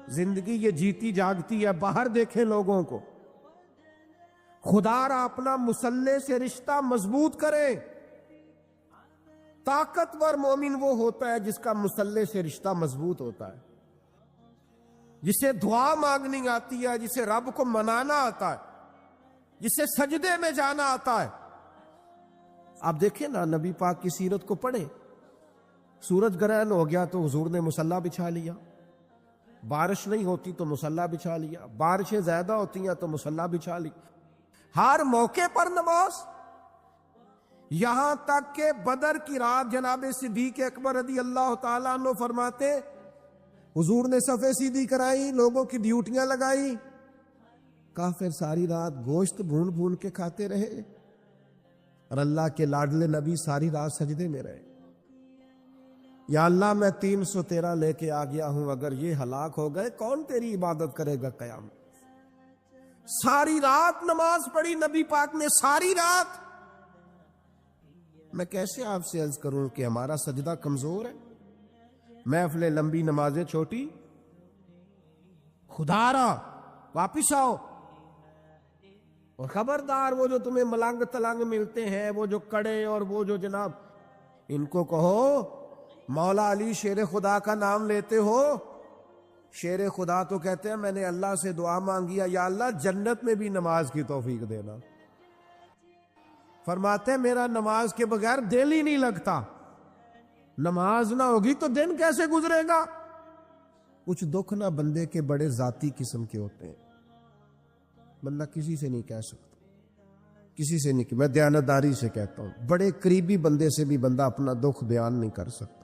زندگی یہ جیتی جاگتی ہے، باہر دیکھیں لوگوں کو۔ خدا را اپنا مسلح سے رشتہ مضبوط کریں۔ طاقتور مومن وہ ہوتا ہے جس کا مسلح سے رشتہ مضبوط ہوتا ہے، جسے دعا مانگنی آتی ہے، جسے رب کو منانا آتا ہے، جسے سجدے میں جانا آتا ہے۔ آپ دیکھیں نا، نبی پاک کی سیرت کو پڑھیں۔ سورج گرہن ہو گیا تو حضور نے مصلی بچھا لیا، بارش نہیں ہوتی تو مصلی بچھا لیا، بارشیں زیادہ ہوتی ہیں تو مصلی بچھا لی، ہر موقع پر نماز۔ یہاں تک کہ بدر کی رات جناب صدیق اکبر رضی اللہ تعالیٰ عنہ فرماتے، حضور نے صفیں سیدھی کرائی، لوگوں کی ڈیوٹیاں لگائی، کافر ساری رات گوشت بھون بھون کے کھاتے رہے، اور اللہ کے لاڈلے نبی ساری رات سجدے میں رہے۔ یا اللہ میں 313 لے کے آ گیا ہوں، اگر یہ ہلاک ہو گئے کون تیری عبادت کرے گا قیامت؟ ساری رات نماز پڑھی نبی پاک نے، ساری رات۔ میں کیسے آپ سے عرض کروں کہ ہمارا سجدہ کمزور ہے؟ محفلیں لمبی، نمازیں چھوٹی۔ خدا را واپس آؤ، اور خبردار وہ جو تمہیں ملنگ تلنگ ملتے ہیں، وہ جو کڑے اور وہ جو جناب، ان کو کہو مولا علی شیر خدا کا نام لیتے ہو۔ شیر خدا تو کہتے ہیں میں نے اللہ سے دعا مانگی ہے، یا اللہ جنت میں بھی نماز کی توفیق دینا۔ فرماتے ہیں میرا نماز کے بغیر دل ہی نہیں لگتا، نماز نہ ہوگی تو دن کیسے گزرے گا؟ کچھ دکھ نہ بندے کے بڑے ذاتی قسم کے ہوتے ہیں، بندہ کسی سے نہیں کہہ سکتا، کسی سے نہیں، میں دیانتداری سے کہتا ہوں، بڑے قریبی بندے سے بھی بندہ اپنا دکھ بیان نہیں کر سکتا۔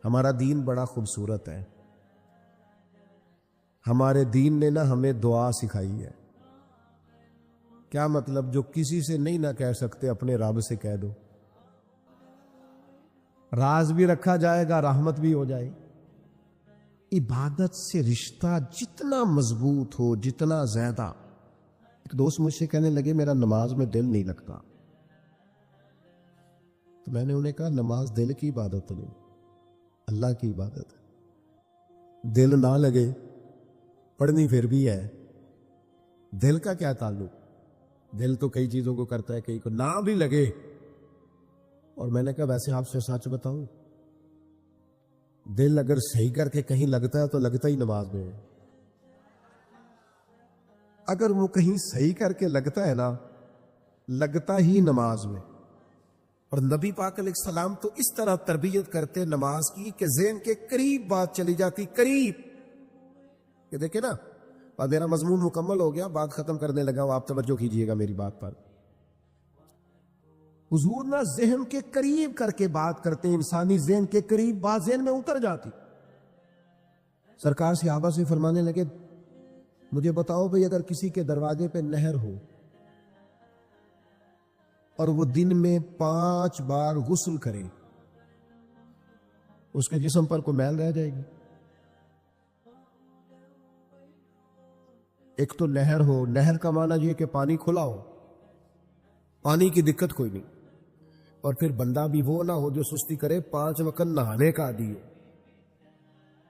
ہمارا دین بڑا خوبصورت ہے، ہمارے دین نے نا ہمیں دعا سکھائی ہے۔ کیا مطلب؟ جو کسی سے نہیں نہ کہہ سکتے اپنے رب سے کہہ دو، راز بھی رکھا جائے گا، رحمت بھی ہو جائے گی۔ عبادت سے رشتہ جتنا مضبوط ہو، جتنا زیادہ۔ ایک دوست مجھ سے کہنے لگے میرا نماز میں دل نہیں لگتا، تو میں نے انہیں کہا نماز دل کی عبادت نہیں، اللہ کی عبادت ہے۔ دل نہ لگے پڑھنی پھر بھی ہے، دل کا کیا تعلق؟ دل تو کئی چیزوں کو کرتا ہے، کئی کو نہ بھی لگے۔ اور میں نے کہا ویسے آپ سے سچ بتاؤں، دل اگر صحیح کر کے کہیں لگتا ہے تو لگتا ہی نماز میں ہے۔ اگر وہ کہیں صحیح کر کے لگتا ہے نا، لگتا ہی نماز میں۔ اور نبی پاک علیہ السلام تو اس طرح تربیت کرتے نماز کی کہ ذہن کے قریب بات چلی جاتی، قریب کہ دیکھیں نا، اور میرا مضمون مکمل ہو گیا، بات ختم کرنے لگا ہوں، آپ توجہ کیجئے گا میری بات پر۔ حضور نہ ذہن کے قریب کر کے بات کرتے، انسانی ذہن کے قریب بات ذہن میں اتر جاتی۔ سرکار صحابہ سے فرمانے لگے مجھے بتاؤ بھئی اگر کسی کے دروازے پہ نہر ہو اور وہ دن میں 5 بار غسل کرے، اس کے جسم پر کوئی میل رہ جائے گی؟ ایک تو نہر ہو، نہر کا معنی یہ کہ پانی کھلا ہو، پانی کی دقت کوئی نہیں، اور پھر بندہ بھی وہ نہ ہو جو سستی کرے، 5 وقت نہانے کا عادی ہو۔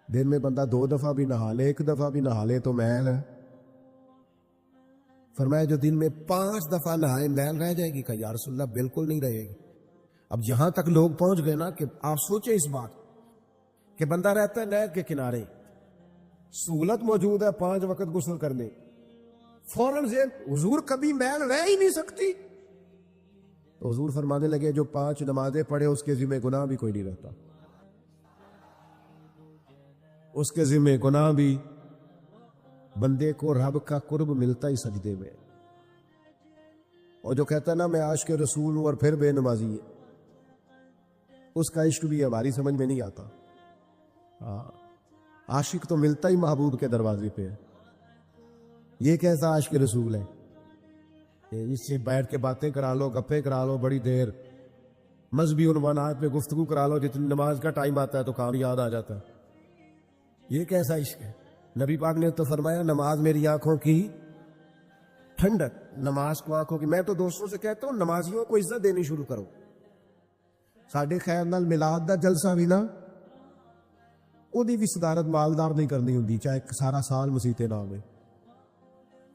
دن میں بندہ 2 دفعہ بھی نہا لے، 1 دفعہ بھی نہا لے تو میل ہے۔ فرمایا جو دن میں 5 دفعہ نہائے میل رہ جائے گی؟ کہ یا رسول اللہ بالکل نہیں رہے گی۔ اب یہاں تک لوگ پہنچ گئے نا کہ آپ سوچیں اس بات کہ بندہ رہتا ہے نہر کے کنارے، سہولت موجود ہے 5 وقت غسل کرنے، فوراً حضور کبھی میل رہ ہی نہیں سکتی۔ تو حضور فرمانے لگے جو 5 نمازیں پڑھے اس کے ذمہ گناہ بھی کوئی نہیں رہتا، اس کے ذمہ گناہ بھی، بندے کو رب کا قرب ملتا ہی سجدے میں۔ اور جو کہتا ہے نا میں عاشق رسول ہوں اور پھر بے نمازی ہے، اس کا عشق بھی ہماری سمجھ میں نہیں آتا۔ عاشق تو ملتا ہی محبوب کے دروازے پہ ہے، یہ کیسا عاشق رسول ہے؟ اس سے بیٹھ کے باتیں کرا لو، گپیں کرا لو بڑی دیر، مذہبی عنوانات پہ گفتگو کرا لو، جتنی نماز کا ٹائم آتا ہے تو کام یاد آ جاتا ہے۔ یہ کیسا عشق ہے؟ نبی پاک نے تو فرمایا نماز میری آنکھوں کی ٹھنڈک، نماز کو آنکھوں کی۔ میں تو دوستوں سے کہتا ہوں نمازیوں کو عزت دینی شروع کرو۔ ساڈے خیر نال میلاد دا جلسہ بھی نا ਉਹਦੀ ਵੀ ਸਦਾਰਤ ਮਾਲਦਾਰ ਨਹੀਂ ਕਰਨੀ ਹੁੰਦੀ, ਚਾਹੇ ਸਾਰਾ ਸਾਲ ਮਸੀਤੇ ਨਾ ਹੋਵੇ।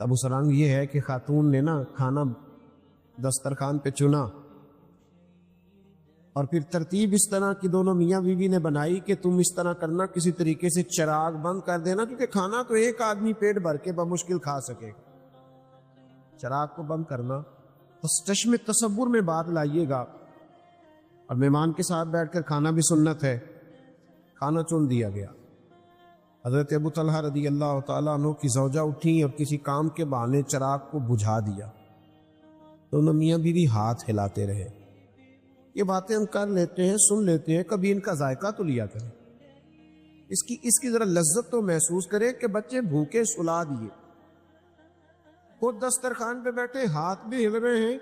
ابو سلام یہ ہے کہ خاتون نے نا کھانا دسترخوان پہ چنا اور پھر ترتیب اس طرح کی دونوں میاں بیوی نے بنائی کہ تم اس طرح کرنا، کسی طریقے سے چراغ بند کر دینا، کیونکہ کھانا تو ایک آدمی پیٹ بھر کے بمشکل کھا سکے گا، چراغ کو بند کرنا۔ بس چشم تصور میں بات لائیے گا، اور مہمان کے ساتھ بیٹھ کر کھانا بھی سنت ہے۔ کھانا چن دیا گیا، حضرت ابو طلحہ رضی اللہ تعالیٰ عنہ کی زوجہ اٹھی اور کسی کام کے بہانے چراغ کو بجھا دیا، دونوں میاں بیوی ہاتھ ہلاتے رہے۔ یہ باتیں ہم کر لیتے ہیں، سن لیتے ہیں، کبھی ان کا ذائقہ تو لیا کریں، اس کی ذرا لذت تو محسوس کریں کہ بچے بھوکے سلا دیے، خود دسترخوان پہ بیٹھے، ہاتھ بھی ہل رہے ہیں،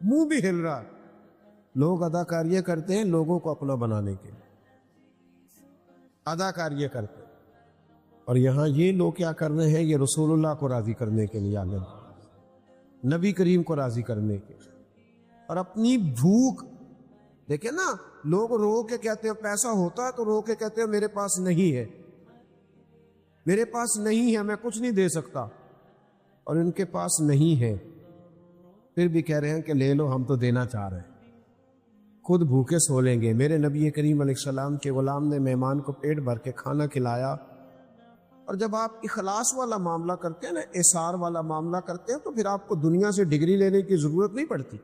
منہ بھی ہل رہا ہے۔ لوگ اداکاریاں کرتے ہیں لوگوں کو اپنا بنانے کے لیے، اداکاریاں کرتے ہیں، اور یہاں یہ لوگ کیا کر رہے ہیں؟ یہ رسول اللہ کو راضی کرنے کے لیے آگے، نبی کریم کو راضی کرنے کے لیے، اور اپنی بھوک دیکھیں نا، لوگ رو کے کہتے ہیں پیسہ ہوتا ہے تو رو کے کہتے ہیں میرے پاس نہیں ہے، میرے پاس نہیں ہے، میں کچھ نہیں دے سکتا، اور ان کے پاس نہیں ہے پھر بھی کہہ رہے ہیں کہ لے لو، ہم تو دینا چاہ رہے ہیں، خود بھوکے سو لیں گے۔ میرے نبی کریم علیہ السلام کے غلام نے مہمان کو پیٹ بھر کے کھانا کھلایا، اور جب آپ اخلاص والا معاملہ کرتے ہیں نا، احسار والا معاملہ کرتے ہیں، تو پھر آپ کو دنیا سے ڈگری لینے کی ضرورت نہیں پڑتی۔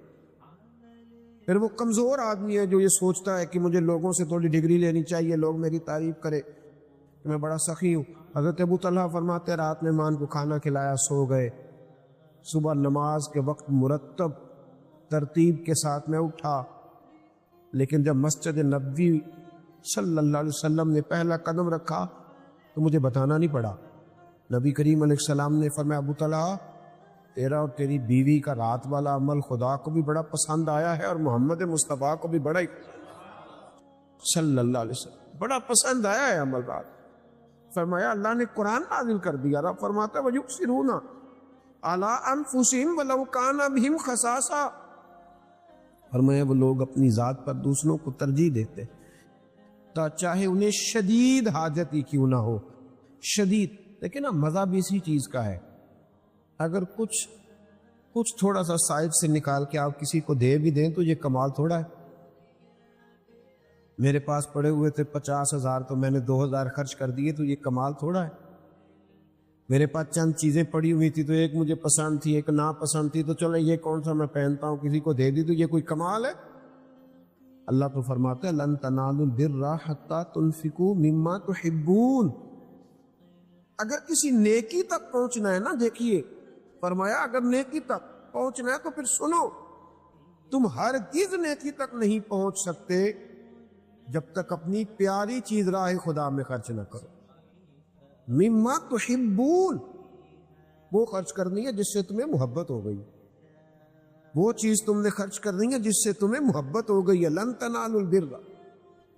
پھر وہ کمزور آدمی ہے جو یہ سوچتا ہے کہ مجھے لوگوں سے تھوڑی ڈگری لینی چاہیے، لوگ میری تعریف کرے کہ میں بڑا سخی ہوں۔ حضرت ابو طلحہ فرماتے رات میں مہمان کو کھانا کھلایا، سو گئے، صبح نماز کے وقت مرتب ترتیب کے ساتھ میں اٹھا، لیکن جب مسجد نبوی صلی اللہ علیہ وسلم نے پہلا قدم رکھا تو مجھے بتانا نہیں پڑا، نبی کریم علیہ السلام نے فرمایا ابو طلحہ تیرا اور تیری بیوی کا رات والا عمل خدا کو بھی بڑا پسند آیا ہے، اور محمد مصطفیٰ کو بھی بڑا صلی اللہ علیہ وسلم بڑا پسند آیا ہے عمل رات۔ فرمایا اللہ نے قرآن نازل کر دیا، رب فرماتا ہے وَيُؤْثِرُونَ عَلَىٰ أَنفُسِهِمْ وَلَوْ كَانَ بِهِمْ خَصَاصَةٌ، فرمایا وہ لوگ اپنی ذات پر دوسروں کو ترجیح دیتے تا چاہے انہیں شدید حاجت ہی کیوں نہ ہو۔ شدید لیکن نا مزہ بھی اسی چیز کا ہے، اگر کچھ تھوڑا سا سائڈ سے نکال کے آپ کسی کو دے بھی دیں تو یہ کمال تھوڑا ہے۔ میرے پاس پڑے ہوئے تھے 50,000 تو میں نے 2,000 خرچ کر دیے، تو یہ کمال تھوڑا ہے۔ میرے پاس چند چیزیں پڑی ہوئی تھی تو ایک مجھے پسند تھی، ایک ناپسند تھی، تو چلو یہ کون سا میں پہنتا ہوں کسی کو دے دی، تو یہ کوئی کمال ہے؟ اللہ تو فرماتے ہیں لن تنالوا البر حتی تنفقوا مما تحبون۔ اگر کسی نیکی تک پہنچنا ہے نا، دیکھیے فرمایا اگر نیکی تک پہنچنا ہے تو پھر سنو، تم ہرگز نیکی تک نہیں پہنچ سکتے جب تک اپنی پیاری چیز راہ خدا میں خرچ نہ کرو۔ مما تحبون، وہ خرچ کرنی ہے جس سے تمہیں محبت ہو گئی، وہ چیز تم نے خرچ کرنی ہے جس سے تمہیں محبت ہو گئی ہے۔ لن تنالوا البر،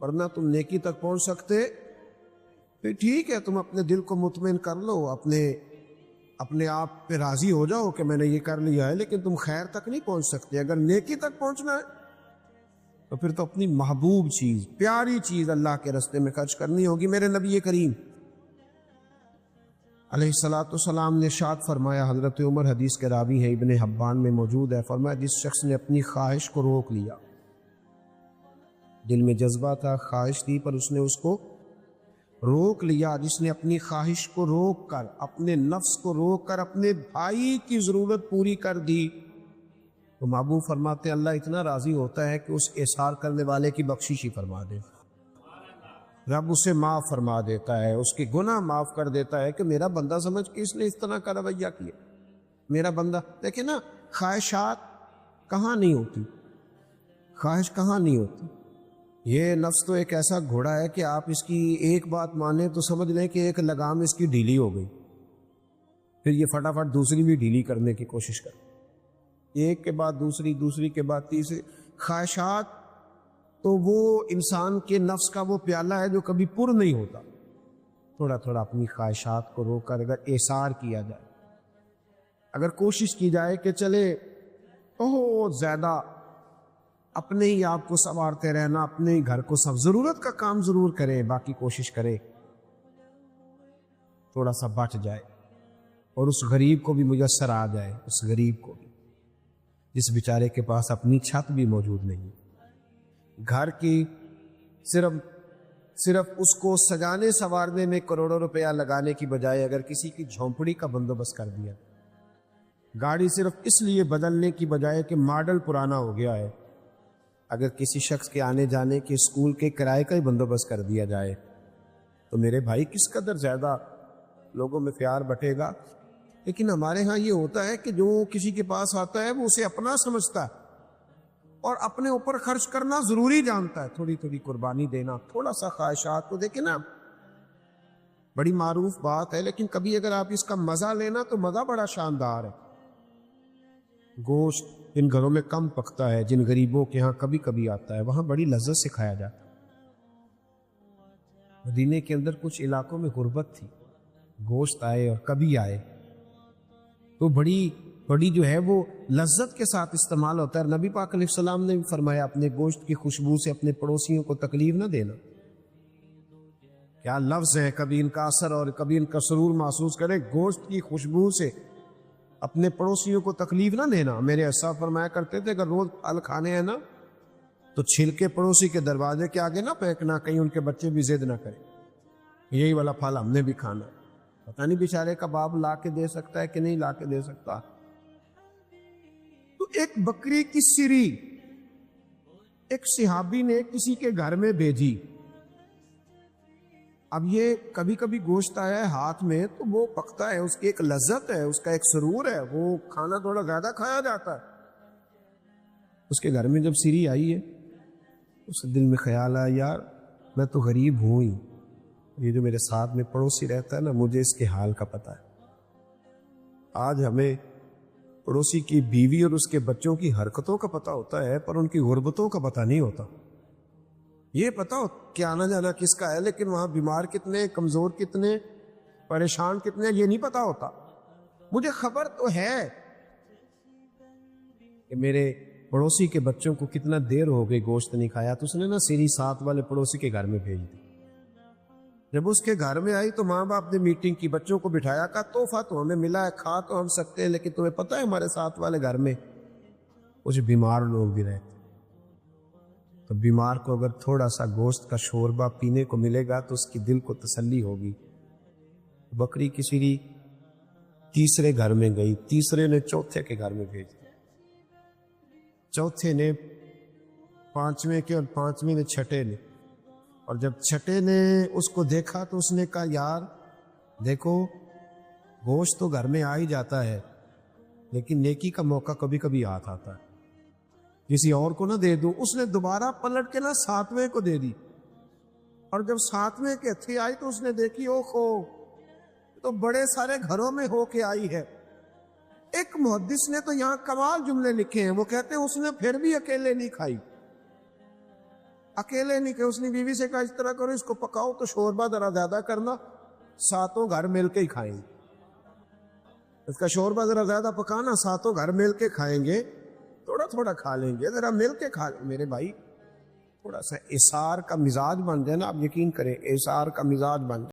ورنہ تم نیکی تک پہنچ سکتے، پھر ٹھیک ہے تم اپنے دل کو مطمئن کر لو، اپنے آپ پہ راضی ہو جاؤ کہ میں نے یہ کر لیا ہے، لیکن تم خیر تک نہیں پہنچ سکتے۔ اگر نیکی تک پہنچنا ہے تو پھر تو اپنی محبوب چیز، پیاری چیز اللہ کے راستے میں خرچ کرنی ہوگی۔ میرے نبی کریم علیہ الصلوۃ والسلام نے ارشاد فرمایا، حضرت عمر حدیث کے راوی ہیں، ابن حبان میں موجود ہے، فرمایا جس شخص نے اپنی خواہش کو روک لیا، دل میں جذبہ تھا، خواہش تھی، پر اس نے اس کو روک لیا، جس نے اپنی خواہش کو روک کر، اپنے نفس کو روک کر اپنے بھائی کی ضرورت پوری کر دی، تو محبوب فرماتے ہیں اللہ اتنا راضی ہوتا ہے کہ اس احسار کرنے والے کی بخشش ہی فرما دے، رب اسے معاف فرما دیتا ہے، اس کے گناہ معاف کر دیتا ہے کہ میرا بندہ سمجھ کے اس نے اس طرح کا رویہ کیا، میرا بندہ۔ دیکھیں نا خواہشات کہاں نہیں ہوتی، خواہش کہاں نہیں ہوتی۔ یہ نفس تو ایک ایسا گھوڑا ہے کہ آپ اس کی ایک بات مانیں تو سمجھ لیں کہ ایک لگام اس کی ڈھیلی ہو گئی، پھر یہ فٹافٹ دوسری بھی ڈھیلی کرنے کی کوشش کرے، ایک کے بعد دوسری، دوسری کے بعد تیسری۔ خواہشات تو وہ انسان کے نفس کا وہ پیالہ ہے جو کبھی پر نہیں ہوتا۔ تھوڑا تھوڑا اپنی خواہشات کو روک کر اگر احسار کیا جائے، اگر کوشش کی جائے کہ چلے بہت زیادہ اپنے ہی آپ کو سنوارتے رہنا، اپنے ہی گھر کو سب ضرورت کا کام ضرور کرے، باقی کوشش کرے تھوڑا سا بچ جائے، اور اس غریب کو بھی میسر آ جائے، اس غریب کو بھی جس بیچارے کے پاس اپنی چھت بھی موجود نہیں، گھر کی صرف اس کو سجانے سنوارنے میں کروڑوں روپیہ لگانے کی بجائے اگر کسی کی جھونپڑی کا بندوبست کر دیا، گاڑی صرف اس لیے بدلنے کی بجائے کہ ماڈل پرانا ہو گیا ہے، اگر کسی شخص کے آنے جانے کے اسکول کے کرائے کا ہی بندوبست کر دیا جائے تو میرے بھائی کس قدر زیادہ لوگوں میں پیار بٹے گا۔ لیکن ہمارے ہاں یہ ہوتا ہے کہ جو کسی کے پاس آتا ہے وہ اسے اپنا سمجھتا ہے اور اپنے اوپر خرچ کرنا ضروری جانتا ہے، تھوڑی تھوڑی قربانی دینا، تھوڑا سا خواہشات کو دیکھیں نا، بڑی معروف بات ہے، لیکن کبھی اگر آپ اس کا مزہ لینا تو مزہ بڑا شاندار ہے۔ گوشت جن گھروں میں کم پکتا ہے، جن غریبوں کے ہاں کبھی کبھی آتا ہے، وہاں بڑی لذت سے کھایا جاتا ہے۔ مدینے کے اندر کچھ علاقوں میں غربت تھی، گوشت آئے اور کبھی آئے تو بڑی جو ہے وہ لذت کے ساتھ استعمال ہوتا ہے۔ نبی پاک علیہ السلام نے بھی فرمایا اپنے گوشت کی خوشبو سے اپنے پڑوسیوں کو تکلیف نہ دینا۔ کیا لفظ ہے، کبھی ان کا اثر اور کبھی ان کا سرور محسوس کرے، گوشت کی خوشبو سے اپنے پڑوسیوں کو تکلیف نہ دینا۔ میرے اساں فرمایا کرتے تھے اگر روز پھل کھانے ہیں نا تو چھلکے پڑوسی کے دروازے کے آگے نہ پھینکنا، کہیں ان کے بچے بھی ضد نہ کریں یہی والا پھل ہم نے بھی کھانا ہے۔ پتہ نہیں بیچارے کا باپ لا کے دے سکتا ہے کہ نہیں لا کے دے سکتا۔ تو ایک بکری کی سری ایک صحابی نے کسی کے گھر میں بھیجی۔ اب یہ کبھی کبھی گوشت آیا ہے ہاتھ میں تو وہ پکتا ہے، اس کی ایک لذت ہے، اس کا ایک سرور ہے، وہ کھانا تھوڑا زیادہ کھایا جاتا ہے۔ اس کے گھر میں جب سری آئی ہے اس دل میں خیال آیا یار میں تو غریب ہوں ہی، یہ جو میرے ساتھ میں پڑوسی رہتا ہے نا مجھے اس کے حال کا پتہ ہے۔ آج ہمیں پڑوسی کی بیوی اور اس کے بچوں کی حرکتوں کا پتہ ہوتا ہے پر ان کی غربتوں کا پتہ نہیں ہوتا۔ یہ پتہ ہو کہ آنا جانا کس کا ہے لیکن وہاں بیمار کتنے، کمزور کتنے، پریشان کتنے، یہ نہیں پتہ ہوتا۔ مجھے خبر تو ہے کہ میرے پڑوسی کے بچوں کو کتنا دیر ہو گئی گوشت نہیں کھایا، تو اس نے نا سری ساتھ والے پڑوسی کے گھر میں بھیج دی۔ جب اس کے گھر میں آئی تو ماں باپ نے میٹنگ کی، بچوں کو بٹھایا، کہا تحفہ تو ہمیں ملا ہے، کھا تو ہم سکتے ہیں لیکن تمہیں پتہ ہے ہمارے ساتھ والے گھر میں کچھ بیمار لوگ بھی رہتے، تو بیمار کو اگر تھوڑا سا گوشت کا شوربہ پینے کو ملے گا تو اس کی دل کو تسلی ہوگی۔ بکری کی سری تیسرے گھر میں گئی، تیسرے نے چوتھے کے گھر میں بھیج دی، چوتھے نے پانچویں کے اور پانچویں نے چھٹے نے، اور جب چھٹے نے اس کو دیکھا تو اس نے کہا یار دیکھو گوشت تو گھر میں آ ہی جاتا ہے لیکن نیکی کا موقع کبھی کبھی آتا ہے، کسی اور کو نہ دے دوں۔ اس نے دوبارہ پلٹ کے نا ساتویں کو دے دی، اور جب ساتویں کے ہتھی آئی تو اس نے دیکھی اوہو تو بڑے سارے گھروں میں ہو کے آئی ہے۔ ایک محدث نے تو یہاں کمال جملے لکھے ہیں، وہ کہتے ہیں اس نے پھر بھی اکیلے نہیں کھائی، اکیلے نہیں کہ اس نے بیوی سے کہا اس طرح کرو اس کو پکاؤ تو شوربہ ذرا زیادہ کرنا، ساتوں گھر مل کے ہی کھائیں گے، اس کا شوربہ ذرا زیادہ پکانا، ساتوں گھر مل کے کھائیں گے، تھوڑا تھوڑا کھا لیں گے، ذرا مل کے کھا لیں۔ میرے بھائی تھوڑا سا اثار کا مزاج بن جائے نا، آپ یقین کریں اثار کا مزاج بن جائے